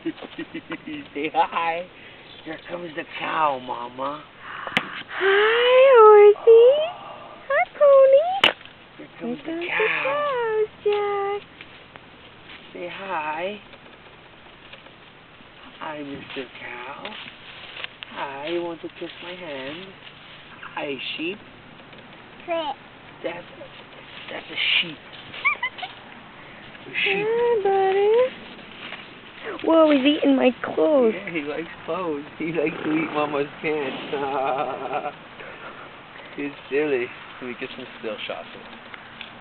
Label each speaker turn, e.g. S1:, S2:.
S1: Say hi. Here comes the cow, Mama.
S2: Hi, horsey. Hi, pony.
S1: Here comes
S2: Here
S1: the
S2: comes
S1: cow.
S2: the cows, Jack.
S1: Say hi. Hi, Mr. Cow. Hi, you want to kiss my hand? Hi, sheep. That's a sheep. A sheep.
S2: Hi, buddy. Whoa, he's eating my clothes.
S1: Yeah, he likes clothes. He likes to eat Mama's pants. He's silly. Let me get some still shots of him.